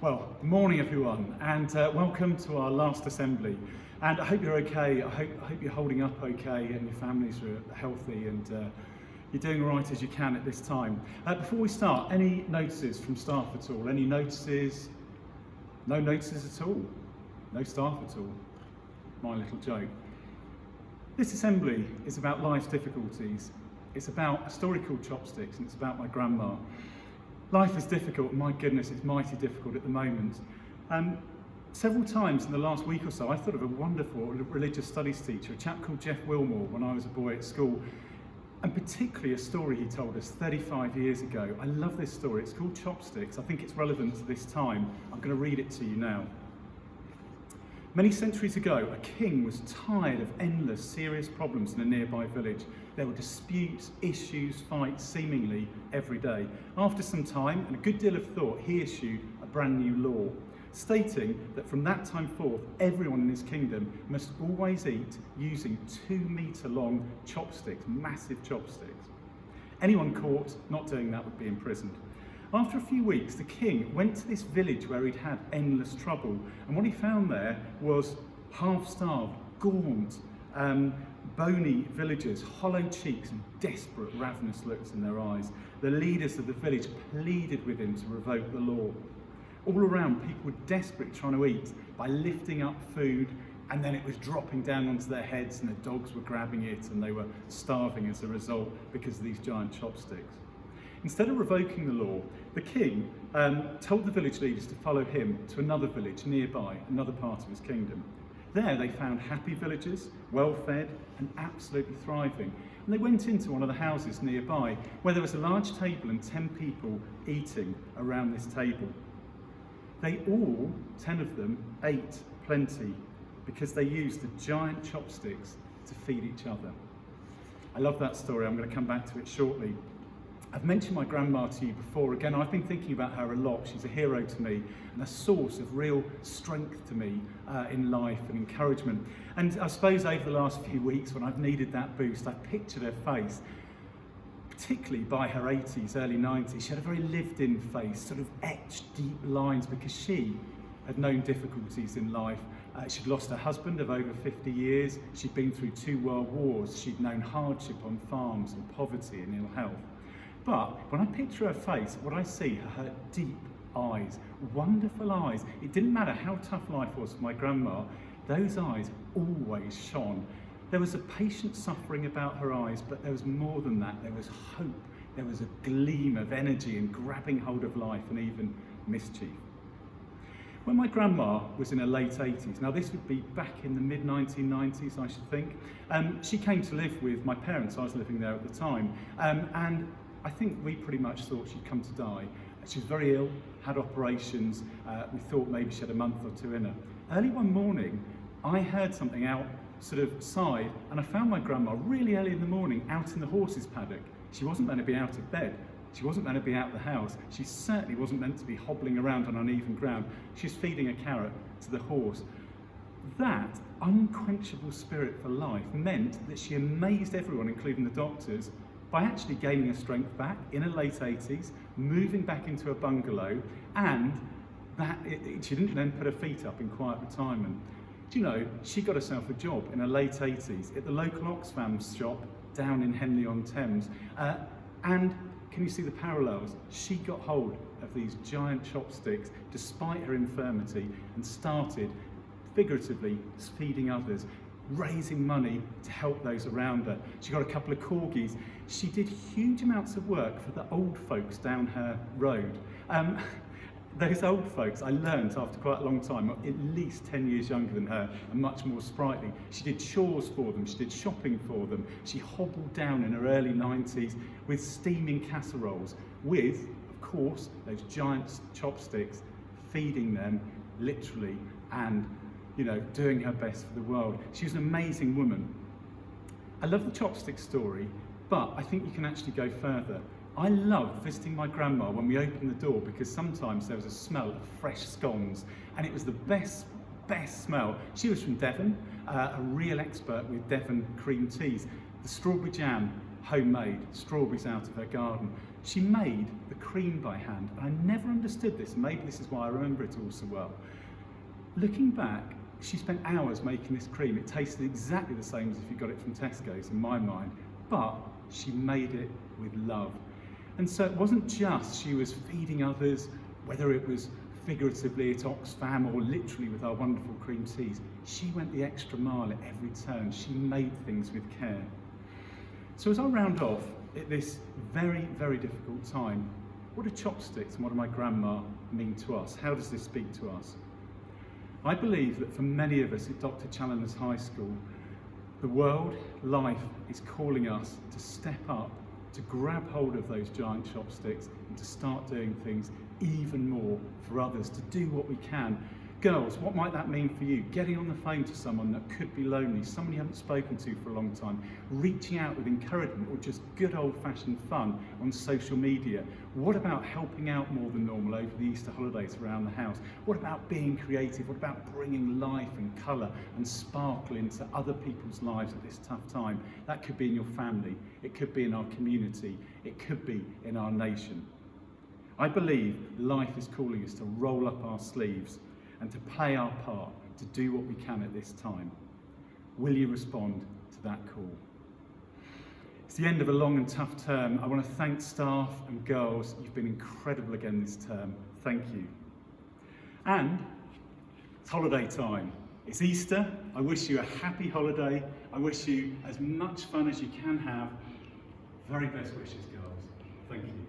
Well, morning everyone, and welcome to our last assembly. And I hope you're okay. I hope you're holding up okay, and your families are healthy, and you're doing right as you can at this time. Before we start, any notices from staff at all? Any notices? No notices at all? No staff at all? My little joke. This assembly is about life's difficulties. It's about a story called Chopsticks, and it's about my grandma. Life is difficult, and my goodness, it's mighty difficult at the moment. Several times in the last week or so, I thought of a wonderful religious studies teacher, a chap called Jeff Wilmore, when I was a boy at school, and particularly a story he told us 35 years ago. I love this story. It's called Chopsticks. I think it's relevant to this time. I'm going to read it to you now. Many centuries ago, a king was tired of endless, serious problems in a nearby village. There were disputes, issues, fights, seemingly every day. After some time and a good deal of thought, he issued a brand new law, stating that from that time forth, everyone in his kingdom must always eat using 2-metre long chopsticks, massive chopsticks. Anyone caught not doing that would be imprisoned. After a few weeks, the king went to this village where he'd had endless trouble, and what he found there was half-starved, gaunt, bony villagers, hollow cheeks and desperate, ravenous looks in their eyes. The leaders of the village pleaded with him to revoke the law. All around, people were desperately trying to eat by lifting up food, and then it was dropping down onto their heads, and the dogs were grabbing it, and they were starving as a result because of these giant chopsticks. Instead of revoking the law, the king told the village leaders to follow him to another village nearby, another part of his kingdom. There they found happy villagers, well-fed and absolutely thriving. And they went into one of the houses nearby where there was a large table and 10 people eating around this table. They all, 10 of them, ate plenty because they used the giant chopsticks to feed each other. I love that story. I'm going to come back to it shortly. I've mentioned my grandma to you before. Again, I've been thinking about her a lot. She's a hero to me and a source of real strength to me in life and encouragement. And I suppose over the last few weeks when I've needed that boost, I've pictured her face, particularly by her 80s, early 90s. She had a very lived-in face, sort of etched deep lines because she had known difficulties in life. She'd lost her husband of over 50 years. She'd been through 2 world wars. She'd known hardship on farms and poverty and ill health. But when I picture her face, what I see are her deep eyes, wonderful eyes. It didn't matter how tough life was for my grandma, those eyes always shone. There was a patient suffering about her eyes, but there was more than that. There was hope. There was a gleam of energy and grabbing hold of life and even mischief. When my grandma was in her late 80s, now this would be back in the mid-1990s, I should think, she came to live with my parents. I was living there at the time, and I think we pretty much thought she'd come to die. She was very ill, had operations. We thought maybe she had a month or 2 in her. Early one morning, I heard something outside, and I found my grandma really early in the morning out in the horses' paddock. She wasn't meant to be out of bed. She wasn't meant to be out of the house. She certainly wasn't meant to be hobbling around on uneven ground. She was feeding a carrot to the horse. That unquenchable spirit for life meant that she amazed everyone, including the doctors, by actually gaining her strength back in her late 80s, moving back into a bungalow, and she didn't then put her feet up in quiet retirement. Do you know, she got herself a job in her late 80s at the local Oxfam shop down in Henley-on-Thames. And can you see the parallels? She got hold of these giant chopsticks despite her infirmity and started figuratively feeding others, raising money to help those around her. She got a couple of corgis. She did huge amounts of work for the old folks down her road. Those old folks, I learned after quite a long time, at least 10 years younger than her and much more sprightly. She did chores for them, she did shopping for them. She hobbled down in her early 90s with steaming casseroles with, of course, those giant chopsticks, feeding them literally and doing her best for the world. She was an amazing woman. I love the chopstick story, but I think you can actually go further. I loved visiting my grandma when we opened the door because sometimes there was a smell of fresh scones and it was the best smell. She was from Devon, a real expert with Devon cream teas. The strawberry jam, homemade, strawberries out of her garden. She made the cream by hand, and I never understood this, and maybe this is why I remember it all so well. Looking back, she spent hours making this cream. It tasted exactly the same as if you got it from Tesco's in my mind, but she made it with love. And so it wasn't just she was feeding others, whether it was figuratively at Oxfam or literally with our wonderful cream teas. She went the extra mile at every turn. She made things with care. So as I round off at this very, very difficult time, what do chopsticks and what do my grandma mean to us? How does this speak to us? I believe that for many of us at Dr. Challoner's High School, the world, life is calling us to step up, to grab hold of those giant chopsticks and to start doing things even more for others, to do what we can. Girls, what might that mean for you? Getting on the phone to someone that could be lonely, someone you haven't spoken to for a long time, reaching out with encouragement or just good old-fashioned fun on social media. What about helping out more than normal over the Easter holidays around the house? What about being creative? What about bringing life and colour and sparkle into other people's lives at this tough time? That could be in your family, it could be in our community, it could be in our nation. I believe life is calling us to roll up our sleeves and to play our part, to do what we can at this time. Will you respond to that call? It's the end of a long and tough term. I want to thank staff and girls. You've been incredible again this term. Thank you. And it's holiday time. It's Easter. I wish you a happy holiday. I wish you as much fun as you can have. Very best wishes, girls. Thank you.